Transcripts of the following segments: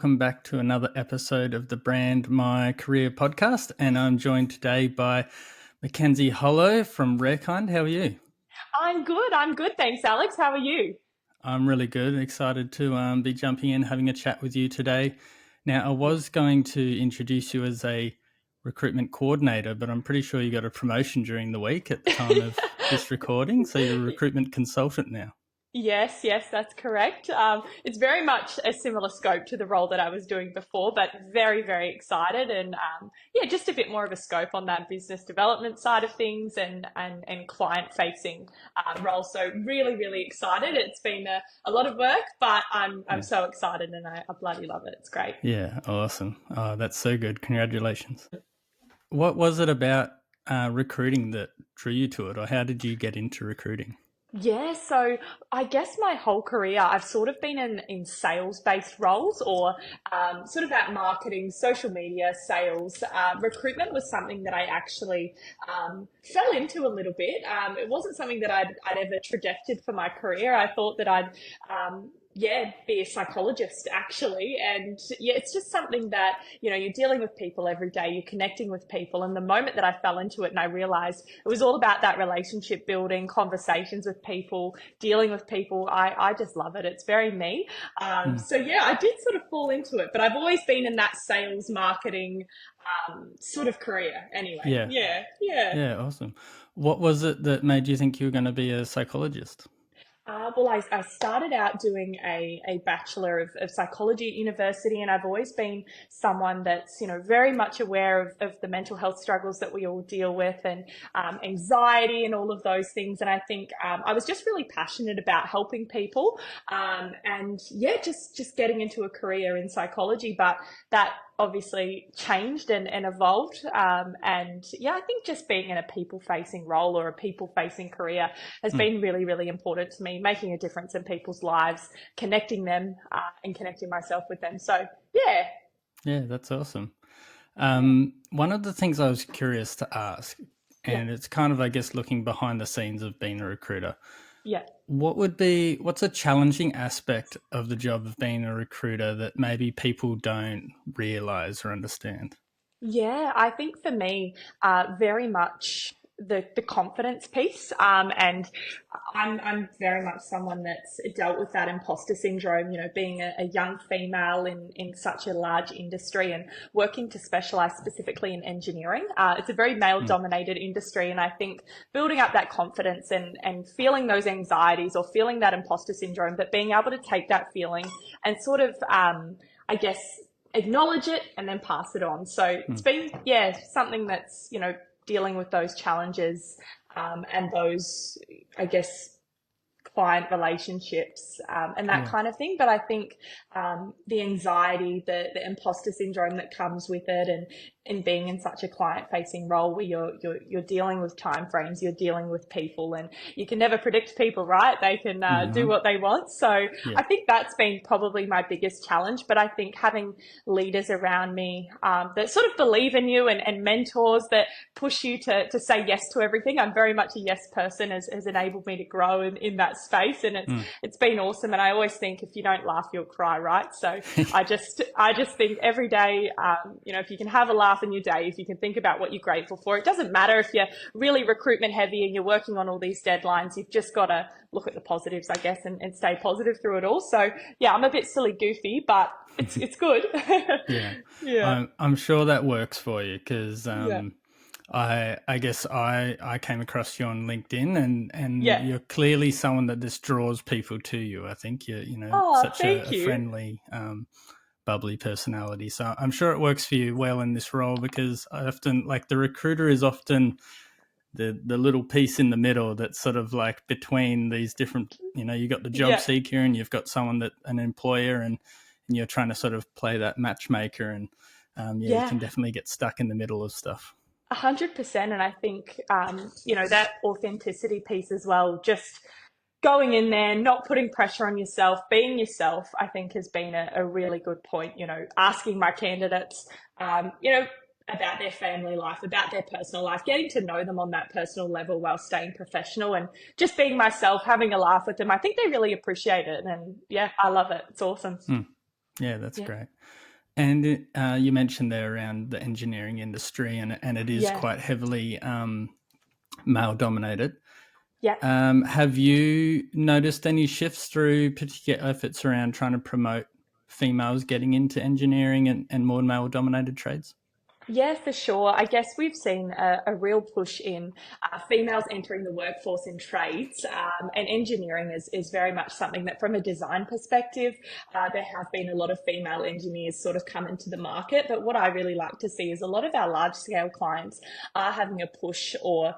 Welcome back to another episode of the Brand My Career podcast, and I'm joined today by Mackenzie Hollow from Rarekind. How are you? I'm good. I'm good. Thanks, Alex. How are you? I'm really good. Excited to be jumping in, having a chat with you today. Now, I was going to introduce you as a recruitment coordinator, but I'm pretty sure you got a promotion during the week at the time of this recording, so you're a recruitment consultant now. Yes, that's correct. It's very much a similar scope to the role that I was doing before, but very excited and just a bit more of a scope on that business development side of things and client facing role. So really excited. It's been a lot of work, but I'm so excited and I bloody love it. It's great. Yeah, awesome. Oh, that's so good. Congratulations. What was it about recruiting that drew you to it, or how did you get into recruiting? Yeah, so I guess my whole career I've sort of been in sales-based roles or sort of that marketing, social media, sales. Recruitment was something that I actually fell into a little bit. It wasn't something that I'd ever trajected for my career. I thought that I'd be a psychologist actually. And yeah, it's just something that, you're dealing with people every day, you're connecting with people. And the moment that I fell into it and I realized it was all about that relationship building, conversations with people, dealing with people, I just love it. It's very me. So yeah, I did sort of fall into it, but I've always been in that sales marketing sort of career anyway. Yeah, awesome. What was it that made you think you were going to be a psychologist? I started out doing a Bachelor of Psychology at university, and I've always been someone that's, very much aware of the mental health struggles that we all deal with and anxiety and all of those things. And I think I was just really passionate about helping people just getting into a career in psychology. But that obviously changed and evolved. I think just being in a people-facing role or a people-facing career has been really important to me, making a difference in people's lives, connecting them and connecting myself with them. So, yeah. Yeah, that's awesome. One of the things I was curious to ask, and it's kind of, I guess, looking behind the scenes of being a recruiter. Yeah. What's a challenging aspect of the job of being a recruiter that maybe people don't realize or understand? Yeah, I think for me, very much the confidence piece. And I'm very much someone that's dealt with that imposter syndrome, being a young female in such a large industry and working to specialize specifically in engineering. It's a very male dominated industry. And I think building up that confidence and feeling those anxieties or feeling that imposter syndrome, but being able to take that feeling and sort of, acknowledge it and then pass it on. So it's been, something that's, dealing with those challenges and those, I guess, client relationships and that kind of thing. But I think the anxiety, the imposter syndrome that comes with it, and in being in such a client-facing role where you're dealing with timeframes, you're dealing with people, and you can never predict people, right? They can do what they want. So I think that's been probably my biggest challenge. But I think having leaders around me that sort of believe in you and mentors that push you to say yes to everything. I'm very much a yes person, has enabled me to grow in that space, and it's been awesome. And I always think if you don't laugh, you'll cry, right? So I just think every day, if you can have a laugh in your day, if you can think about what you're grateful for, it doesn't matter if you're really recruitment heavy and you're working on all these deadlines. You've just got to look at the positives, I guess, and stay positive through it all. So yeah, I'm a bit silly goofy, but it's good. I'm sure that works for you because I guess I came across you on LinkedIn and you're clearly someone that just draws people to you. I think you're such a friendly, bubbly personality. So I'm sure it works for you well in this role, because I often, like, the recruiter is often the little piece in the middle that's sort of like between these different, you got the job seeker and you've got an employer, and you're trying to sort of play that matchmaker, and you can definitely get stuck in the middle of stuff. 100%. And I think, that authenticity piece as well, just going in there, not putting pressure on yourself, being yourself, I think has been a really good point. Asking my candidates, about their family life, about their personal life, getting to know them on that personal level while staying professional and just being myself, having a laugh with them. I think they really appreciate it. And yeah, I love it. It's awesome. Yeah, that's Yeah. great. And you mentioned there around the engineering industry, and it is Yeah. quite heavily male dominated. Yeah. Have you noticed any shifts through particular efforts around trying to promote females getting into engineering and more male dominated trades? Yeah, for sure. I guess we've seen a real push in females entering the workforce in trades, and engineering is very much something that, from a design perspective, there have been a lot of female engineers sort of come into the market. But what I really like to see is a lot of our large scale clients are having a push or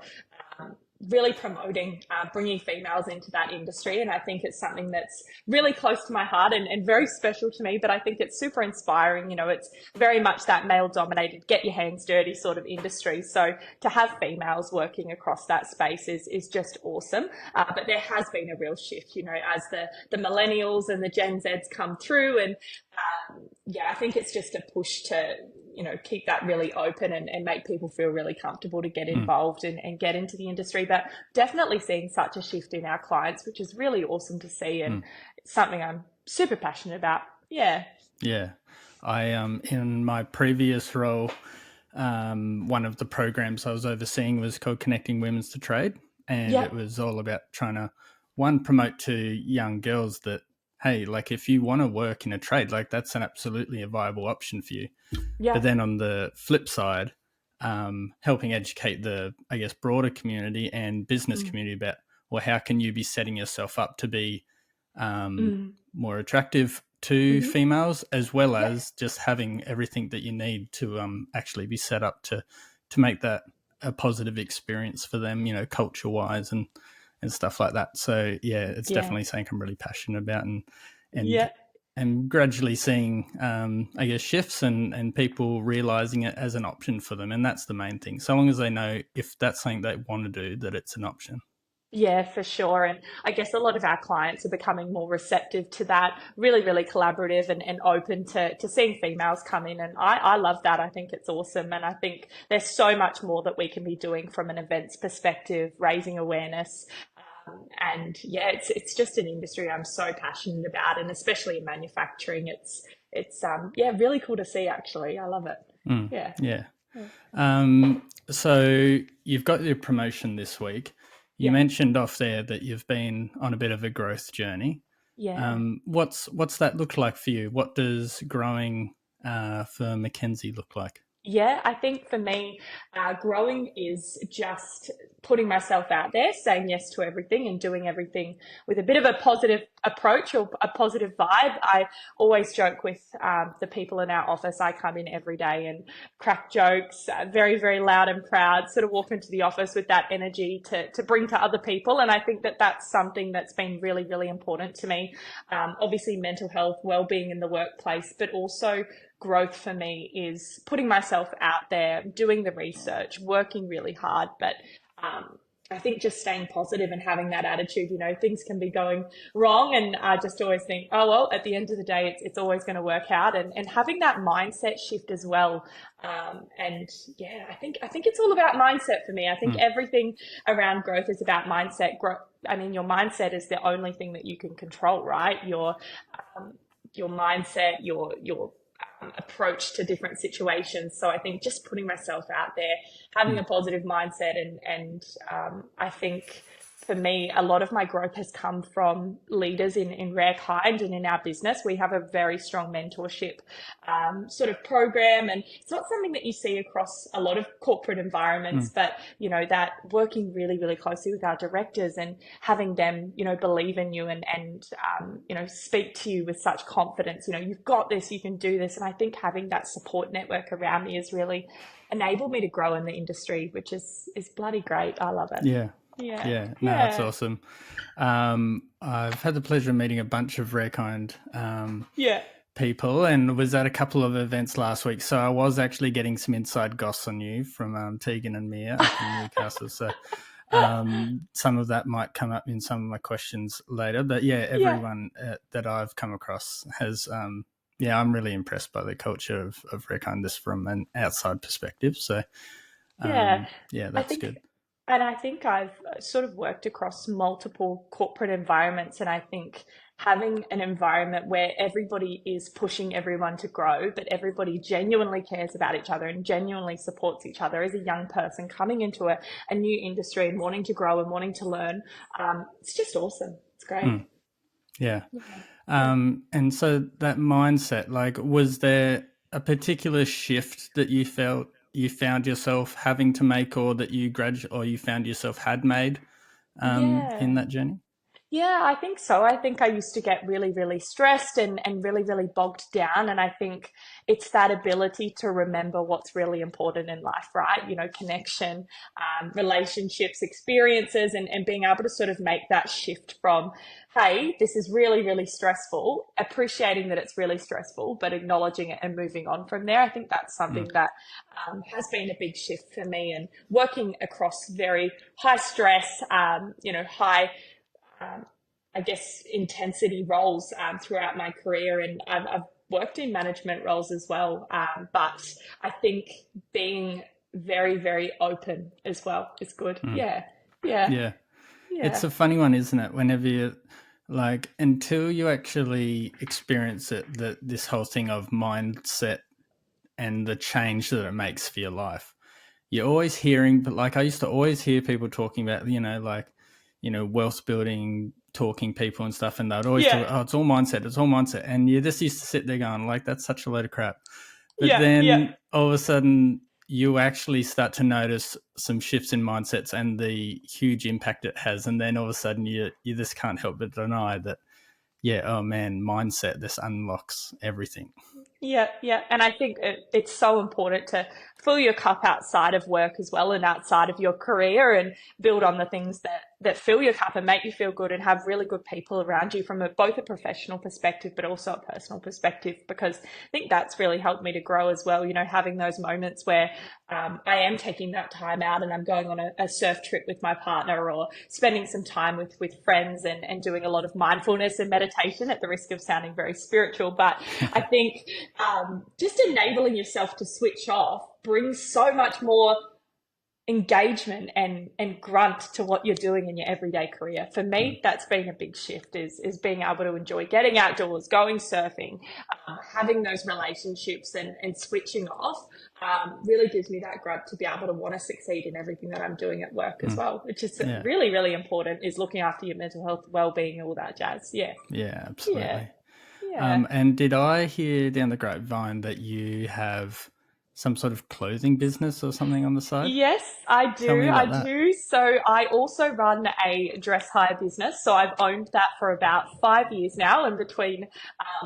really promoting bringing females into that industry. And I think it's something that's really close to my heart and very special to me, but I think it's super inspiring. You know, it's very much that male dominated, get your hands dirty sort of industry. So to have females working across that space is just awesome. But there has been a real shift, you know, as the millennials and the Gen Zs come through. And yeah, I think it's just a push to, you know, keep that really open and make people feel really comfortable to get involved and get into the industry. But definitely seeing such a shift in our clients, which is really awesome to see, and it's something I'm super passionate about. Yeah. Yeah. I in my previous role, one of the programs I was overseeing was called Connecting Women's to Trade, and Yeah. it was all about trying to promote to young girls that, hey, like if you want to work in a trade, like that's an absolutely a viable option for you. Yeah. But then on the flip side, helping educate the, I guess, broader community and business community about, well, how can you be setting yourself up to be more attractive to females, as well Yeah. as just having everything that you need to actually be set up to make that a positive experience for them, you know, culture wise and stuff like that. So yeah, it's Yeah. definitely something I'm really passionate about, and Yeah. and gradually seeing, I guess, shifts and people realizing it as an option for them. And that's the main thing. So long as they know if that's something they want to do, that it's an option. Yeah, for sure. And I guess a lot of our clients are becoming more receptive to that, really, really collaborative and open to seeing females come in. And I love that. I think it's awesome. And I think there's so much more that we can be doing from an events perspective, raising awareness. And yeah, it's just an industry I'm so passionate about, and especially in manufacturing, it's yeah, really cool to see actually. I love it. Yeah. Yeah. So you've got your promotion this week. You Yeah. mentioned off there that you've been on a bit of a growth journey. Yeah. What's that look like for you? What does growing for Mackenzie look like? Yeah, I think for me, growing is just putting myself out there, saying yes to everything and doing everything with a bit of a positive approach or a positive vibe. I always joke with the people in our office. I come in every day and crack jokes, very, very loud and proud, sort of walk into the office with that energy to bring to other people. And I think that that's something that's been really, really important to me. Obviously, mental health, well-being in the workplace, but also growth for me is putting myself out there, doing the research, working really hard. But I think just staying positive and having that attitude, you know, things can be going wrong. And I just always think, oh, well, at the end of the day, it's always going to work out, and having that mindset shift as well. And yeah, I think it's all about mindset for me. I think everything around growth is about mindset. I mean, your mindset is the only thing that you can control, right? Your mindset, your approach to different situations. So I think just putting myself out there, having a positive mindset, and I think for me, a lot of my growth has come from leaders in Rarekind and in our business. We have a very strong mentorship sort of program, and it's not something that you see across a lot of corporate environments, but you know, that working really, really closely with our directors and having them, you know, believe in you and you know, speak to you with such confidence. You know, you've got this, you can do this, and I think having that support network around me has really enabled me to grow in the industry, which is bloody great. I love it. Yeah. Yeah. Yeah, no, that's Yeah. awesome. I've had the pleasure of meeting a bunch of Rarekind Yeah. people, and was at a couple of events last week. So I was actually getting some inside goss on you from Tegan and Mia up in Newcastle. So some of that might come up in some of my questions later. But yeah, Yeah. everyone that I've come across has, yeah, I'm really impressed by the culture of Rarekind, just from an outside perspective. So Yeah. yeah, I that's think good. And I think I've sort of worked across multiple corporate environments, and I think having an environment where everybody is pushing everyone to grow, but everybody genuinely cares about each other and genuinely supports each other as a young person coming into a new industry and wanting to grow and wanting to learn. It's just awesome. It's great. Yeah. And so that mindset, like, was there a particular shift that you felt you found yourself having to make, or that you found yourself had made in that journey? Yeah, I think so. I think I used to get really, really stressed and really, really bogged down. And I think it's that ability to remember what's really important in life, right? You know, connection, relationships, experiences, and being able to sort of make that shift from, hey, this is really, really stressful, appreciating that it's really stressful, but acknowledging it and moving on from there. I think that's something that has been a big shift for me, and working across very high stress, high I guess, intensity roles throughout my career. And I've worked in management roles as well. But I think being very, very open as well is good. Yeah. It's a funny one, isn't it? Whenever you, like, until you actually experience it, that this whole thing of mindset and the change that it makes for your life, you're always hearing, but like I used to always hear people talking about, wealth building, talking people and stuff, and they'd always talk, oh, it's all mindset. And you just used to sit there going, like, that's such a load of crap. But then all of a sudden you actually start to notice some shifts in mindsets and the huge impact it has. And then all of a sudden you just can't help but deny that, oh man, mindset, this unlocks everything. Yeah. And I think it's so important to fill your cup outside of work as well, and outside of your career, and build on the things that fill your cup and make you feel good, and have really good people around you from both a professional perspective, but also a personal perspective, because I think that's really helped me to grow as well. You know, having those moments where I am taking that time out and I'm going on a surf trip with my partner, or spending some time with friends, and doing a lot of mindfulness and meditation, at the risk of sounding very spiritual. But I think just enabling yourself to switch off brings so much more engagement and grunt to what you're doing in your everyday career. For me, that's been a big shift, is being able to enjoy getting outdoors, going surfing, having those relationships, and switching off really gives me that grunt to be able to want to succeed in everything that I'm doing at work as well, which is really, really important, is looking after your mental health, well-being, all that jazz. Yeah, absolutely. And did I hear down the grapevine that you have some sort of clothing business or something on the side? Yes, I do. So I also run a dress hire business. So I've owned that for about 5 years now, in between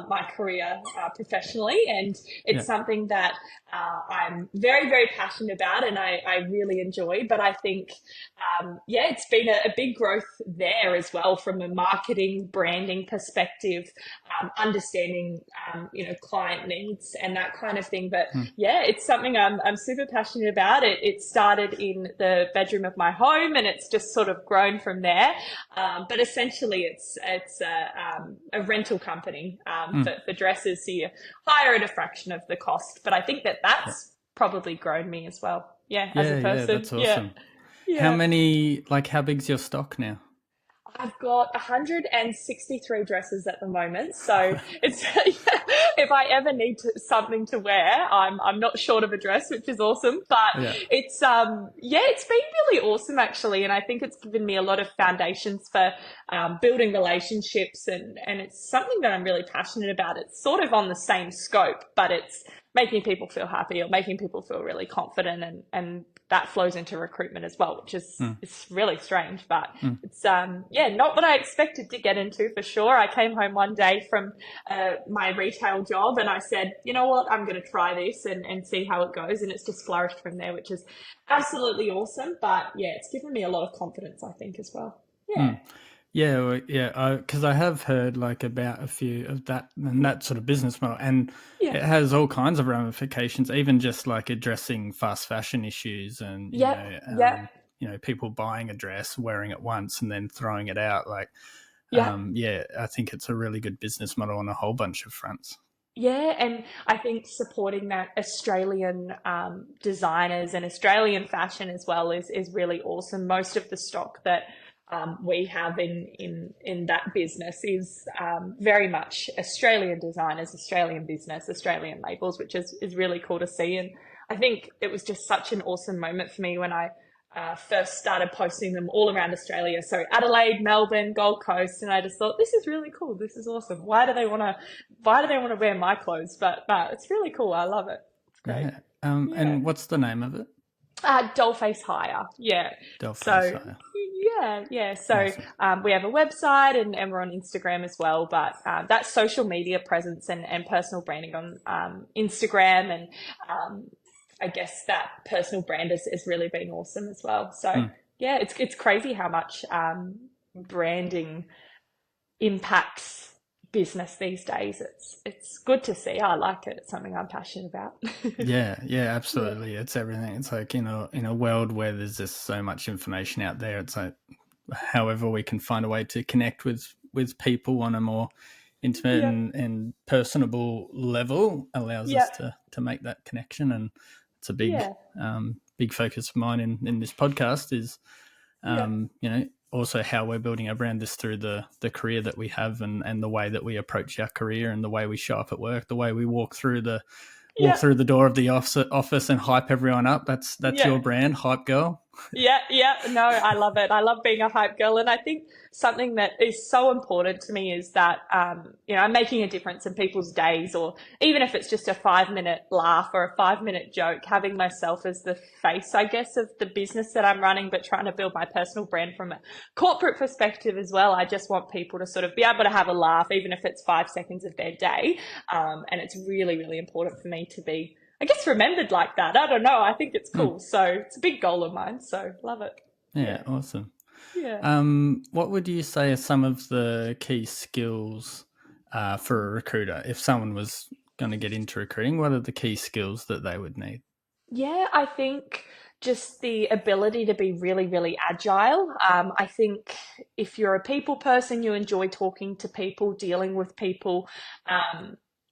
my career professionally. And it's something that I'm very, very passionate about, and I really enjoy. But I think, it's been a big growth there as well, from a marketing, branding perspective, understanding, client needs and that kind of thing. But it's something I'm super passionate about. It started in the bedroom of my home, and it's just sort of grown from there. But essentially it's a rental company for dresses. So you hire at a fraction of the cost. But I think that's probably grown me as well. As a person. That's awesome. How big's your stock now? I've got 163 dresses at the moment, so it's if I ever need something to wear, I'm not short of a dress, which is awesome. But it's it's been really awesome actually, and I think it's given me a lot of foundations for building relationships, and it's something that I'm really passionate about. It's sort of on the same scope, but it's making people feel happy, or making people feel really confident, and that flows into recruitment as well, which is it's really strange, but it's not what I expected to get into, for sure. I came home one day from my retail job, and I said, you know what, I'm going to try this and see how it goes, and it's just flourished from there, which is absolutely awesome. But it's given me a lot of confidence, I think, as well. Because I have heard about a few of that and that sort of business model, and it has all kinds of ramifications, even just addressing fast fashion issues, and people buying a dress, wearing it once, and then throwing it out. I think it's a really good business model on a whole bunch of fronts. Yeah, and I think supporting that Australian designers and Australian fashion as well is really awesome. Most of the stock that we have in that business is very much Australian designers, Australian business, Australian labels, which is really cool to see. And I think it was just such an awesome moment for me when I first started posting them all around Australia. So Adelaide, Melbourne, Gold Coast, and I just thought, this is really cool. This is awesome. Why do they want to wear my clothes? But no, it's really cool. I love it. It's great. Yeah. And what's the name of it? Dollface Hire. Yeah. Dollface Hire. Yeah. So awesome. We have a website and we're on Instagram as well. But that social media presence and personal branding on Instagram and I guess that personal brand has really been awesome as well. So yeah, it's crazy how much branding impacts business these days. It's good to see. I like it. It's something I'm passionate about. yeah, absolutely. Yeah. It's everything. It's like in a world where there's just so much information out there. It's like however we can find a way to connect with people on a more intimate and personable level allows us to make that connection. And it's a big focus of mine in this podcast is also how we're building our brand is through the career that we have and the way that we approach our career and the way we show up at work, the way we walk through the door of the office and hype everyone up. That's your brand, Hype Girl. No, I love it. I love being a hype girl. And I think something that is so important to me is that, I'm making a difference in people's days, or even if it's just a 5-minute laugh or a 5-minute joke, having myself as the face, I guess, of the business that I'm running, but trying to build my personal brand from a corporate perspective as well. I just want people to sort of be able to have a laugh, even if it's 5 seconds of their day. And it's really, really important for me to be, I guess, remembered like that. I don't know. I think it's cool. So it's a big goal of mine. So love it. Yeah, awesome. Yeah. What would you say are some of the key skills for a recruiter? If someone was going to get into recruiting, what are the key skills that they would need? Yeah, I think just the ability to be really, really agile. I think if you're a people person, you enjoy talking to people, dealing with people,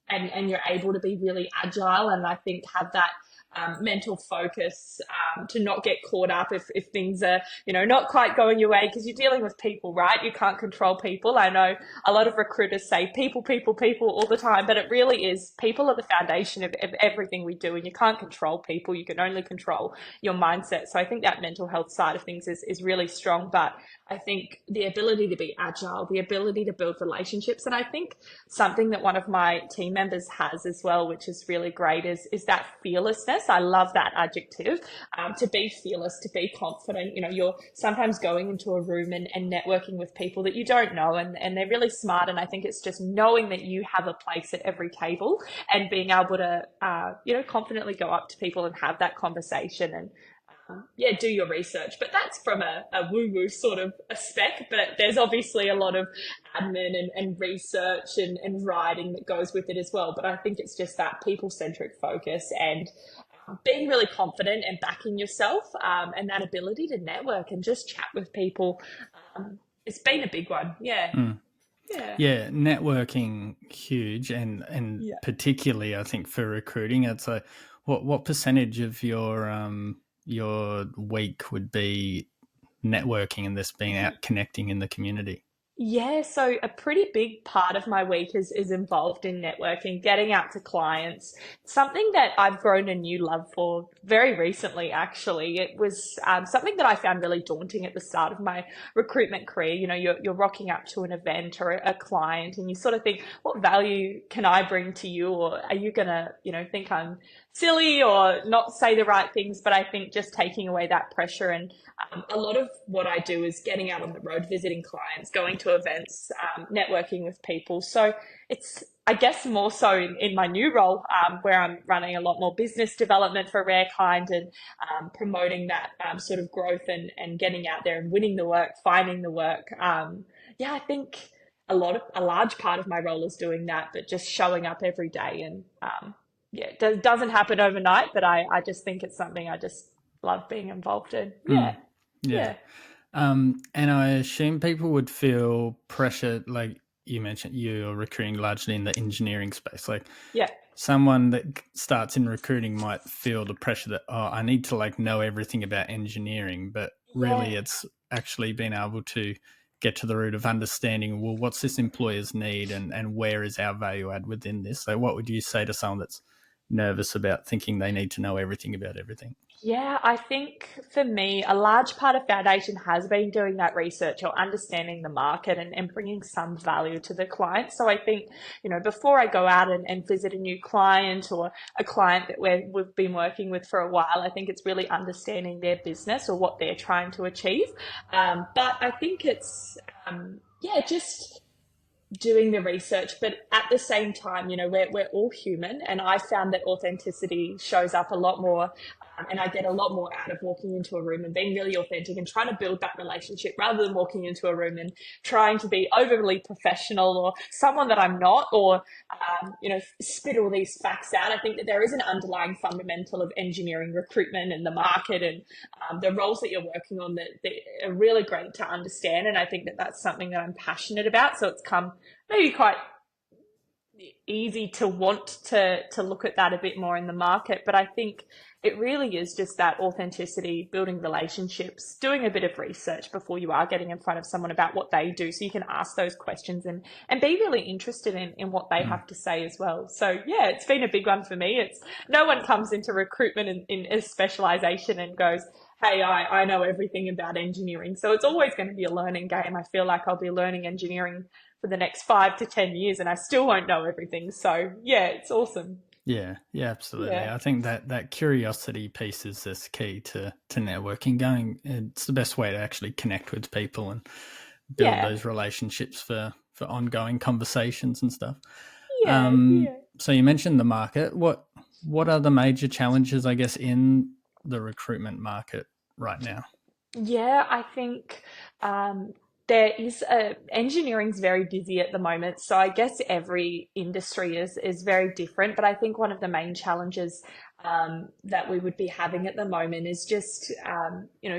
and you're able to be really agile, and I think have that mental focus to not get caught up if things are not quite going your way, because you're dealing with people, right? You can't control people. I know a lot of recruiters say people all the time, but it really is people are the foundation of everything we do, and you can't control people. You can only control your mindset. So I think that mental health side of things is really strong. But I think the ability to be agile, the ability to build relationships, and I think something that one of my team members has as well, which is really great, is that fearlessness. I love that adjective, to be fearless, to be confident. You're sometimes going into a room and networking with people that you don't know, and they're really smart. And I think it's just knowing that you have a place at every table and being able to, confidently go up to people and have that conversation and, do your research. But that's from a woo-woo sort of a spec, but there's obviously a lot of admin and research and writing that goes with it as well. But I think it's just that people-centric focus and being really confident and backing yourself, and that ability to network and just chat with people. It's been a big one. Yeah. Yeah, networking huge, and particularly I think for recruiting, it's like what percentage of your week would be networking and this being out connecting in the community? Yeah, so a pretty big part of my week is involved in networking, getting out to clients. Something that I've grown a new love for very recently, actually. It was something that I found really daunting at the start of my recruitment career. You're rocking up to an event or a client, and you sort of think, what value can I bring to you? Or are you gonna, think I'm silly or not say the right things? But I think just taking away that pressure, and a lot of what I do is getting out on the road, visiting clients, going to events, networking with people. So it's, I guess, more so in my new role, where I'm running a lot more business development for Rarekind and promoting that sort of growth and getting out there and winning the work, finding the work. I think a large part of my role is doing that, but just showing up every day. And it doesn't happen overnight, but I just think it's something I just love being involved in. Yeah. And I assume people would feel pressure, like you mentioned, you're recruiting largely in the engineering space. Like, someone that starts in recruiting might feel the pressure that, I need to know everything about engineering. But really it's actually being able to get to the root of understanding, well, what's this employer's need and where is our value add within this? So what would you say to someone that's nervous about thinking they need to know everything about everything? Yeah, I think for me, a large part of Foundation has been doing that research or understanding the market and bringing some value to the client. So I think, before I go out and visit a new client or a client that we've been working with for a while, I think it's really understanding their business or what they're trying to achieve. But I think it's, just doing the research, but at the same time, we're all human, and I found that authenticity shows up a lot more, and I get a lot more out of walking into a room and being really authentic and trying to build that relationship rather than walking into a room and trying to be overly professional or someone that I'm not, or spit all these facts out. I think that there is an underlying fundamental of engineering recruitment and the market and the roles that you're working on that are really great to understand, and I think that that's something that I'm passionate about. So it's come maybe quite easy to want to look at that a bit more in the market, but I think it really is just that authenticity, building relationships, doing a bit of research before you are getting in front of someone about what they do, so you can ask those questions and be really interested in what they have to say as well. So yeah, it's been a big one for me. It's no one comes into recruitment in a specialization and goes, hey, I know everything about engineering. So it's always going to be a learning game. I feel like I'll be learning engineering for the next 5 to 10 years and I still won't know everything. So yeah, it's awesome. Yeah, absolutely. Yeah. I think that curiosity piece is this key to networking. It's the best way to actually connect with people and build those relationships for ongoing conversations and stuff. So you mentioned the market. What are the major challenges, I guess, in the recruitment market right now? Yeah, I think engineering's very busy at the moment. So I guess every industry is very different. But I think one of the main challenges that we would be having at the moment is just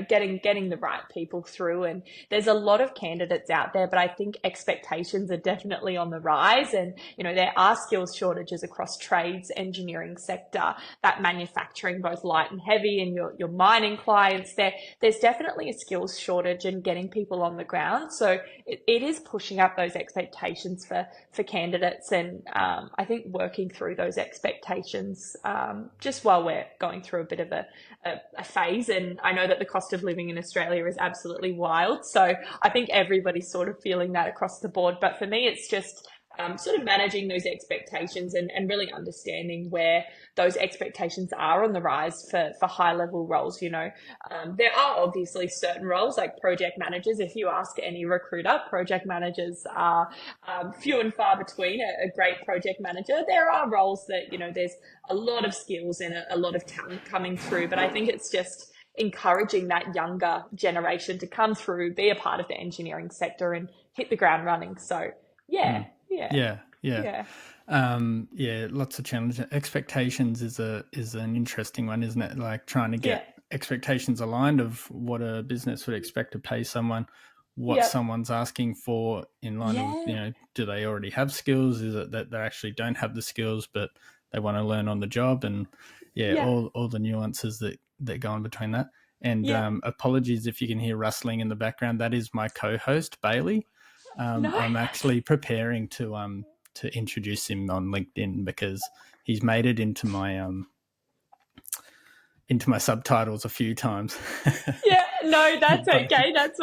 getting the right people through. And there's a lot of candidates out there, but I think expectations are definitely on the rise. And there are skills shortages across trades, engineering sector, that manufacturing, both light and heavy, and your mining clients. There's definitely a skills shortage in getting people on the ground. So it is pushing up those expectations for candidates, and I think working through those expectations just while we're going through a bit of a phase. And I know that the cost of living in Australia is absolutely wild. So I think everybody's sort of feeling that across the board. But for me, it's just sort of managing those expectations and really understanding where those expectations are on the rise for high level roles. There are obviously certain roles like project managers. If you ask any recruiter, project managers are few and far between. A great project manager. There are roles that, there's a lot of skills and a lot of talent coming through, but I think it's just encouraging that younger generation to come through, be a part of the engineering sector and hit the ground running. So yeah. Lots of challenges. Expectations is an interesting one, isn't it? Like trying to get expectations aligned of what a business would expect to pay someone, what someone's asking for in line with, do they already have skills? Is it that they actually don't have the skills, but they want to learn on the job? And all the nuances that go on between that. And apologies if you can hear rustling in the background. That is my co-host, Bailey. I'm actually preparing to introduce him on LinkedIn because he's made it into my subtitles a few times. No, that's okay. That's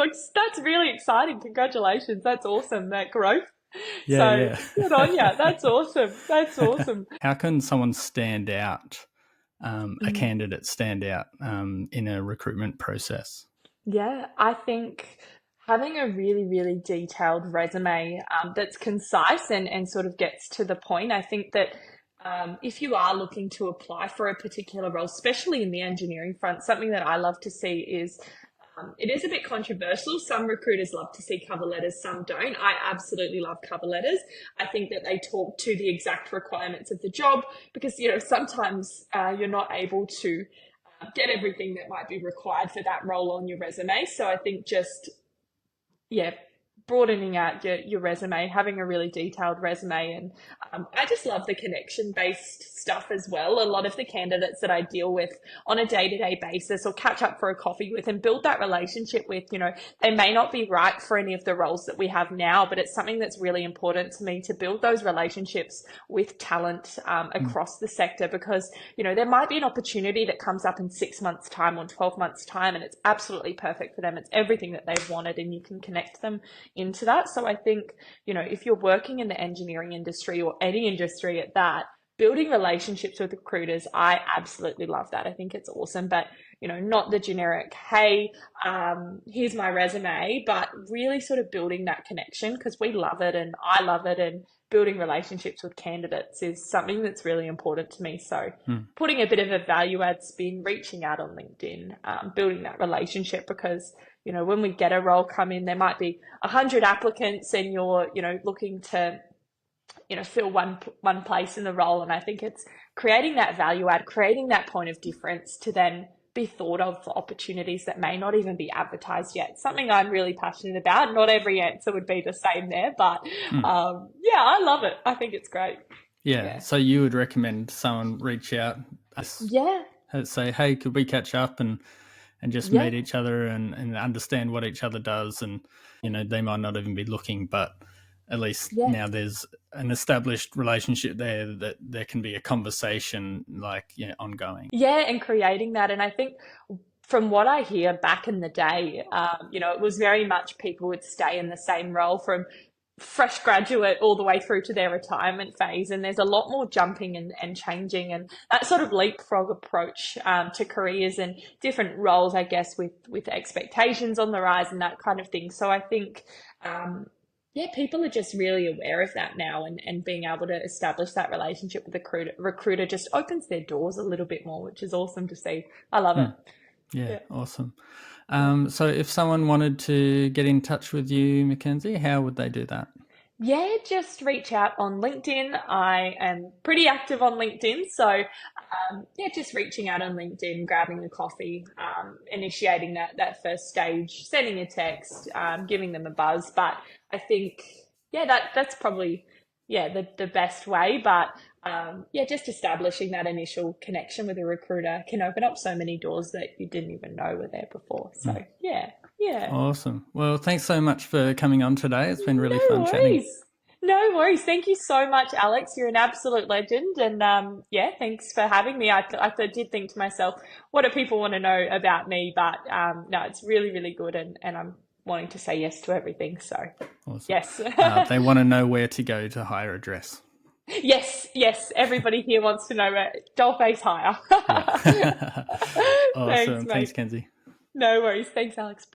really exciting. Congratulations. That's awesome. That growth. Good on you. That's awesome. How can someone stand out, a candidate stand out in a recruitment process? Yeah, I think having a really, really detailed resume that's concise and sort of gets to the point. I think that if you are looking to apply for a particular role, especially in the engineering front, something that I love to see is it is a bit controversial. Some recruiters love to see cover letters, some don't. I absolutely love cover letters. I think that they talk to the exact requirements of the job because, sometimes you're not able to get everything that might be required for that role on your resume. So I think just, broadening out your resume, having a really detailed resume. And I just love the connection-based stuff as well. A lot of the candidates that I deal with on a day-to-day basis or catch up for a coffee with and build that relationship with, they may not be right for any of the roles that we have now, but it's something that's really important to me to build those relationships with talent across the sector, because, there might be an opportunity that comes up in 6 months' time or 12 months' time, and it's absolutely perfect for them. It's everything that they've wanted, and you can connect them into that. So I think, if you're working in the engineering industry or any industry at that, building relationships with recruiters, I absolutely love that. I think it's awesome, but not the generic, hey, here's my resume, but really sort of building that connection, because we love it and I love it, and building relationships with candidates is something that's really important to me. So putting a bit of a value add spin, reaching out on LinkedIn, building that relationship, because when we get a role come in, there might be 100 applicants and you're, looking to, fill one place in the role. And I think it's creating that value add, creating that point of difference to then be thought of for opportunities that may not even be advertised yet. Something I'm really passionate about. Not every answer would be the same there, but I love it. I think it's great. Yeah. So you would recommend someone reach out? Say, hey, could we catch up and just meet each other and understand what each other does? And, they might not even be looking, but at least now there's an established relationship there that there can be a conversation ongoing. Yeah, and creating that. And I think from what I hear back in the day, it was very much people would stay in the same role from fresh graduate all the way through to their retirement phase. And there's a lot more jumping and changing, and that sort of leapfrog approach to careers and different roles, I guess, with expectations on the rise and that kind of thing. So I think, people are just really aware of that now, and being able to establish that relationship with the recruiter just opens their doors a little bit more, which is awesome to see. I love it. Yeah, awesome. So if someone wanted to get in touch with you, Mackenzie, how would they do that? Yeah, just reach out on LinkedIn. I am pretty active on LinkedIn. So, just reaching out on LinkedIn, grabbing a coffee, initiating that first stage, sending a text, giving them a buzz. But I think, that's probably, the best way. But, just establishing that initial connection with a recruiter can open up so many doors that you didn't even know were there before. So, Yeah. Awesome. Well, thanks so much for coming on today. It's been really fun chatting. No worries. Thank you so much, Alex. You're an absolute legend. And thanks for having me. I did think to myself, what do people want to know about me? But no, it's really, really good. And I'm wanting to say yes to everything. So, awesome. Yes. They want to know where to go to hire a dress. Yes. Everybody here wants to know where. Dollface hire. Awesome. Thanks, Kenzie. No worries. Thanks, Alex.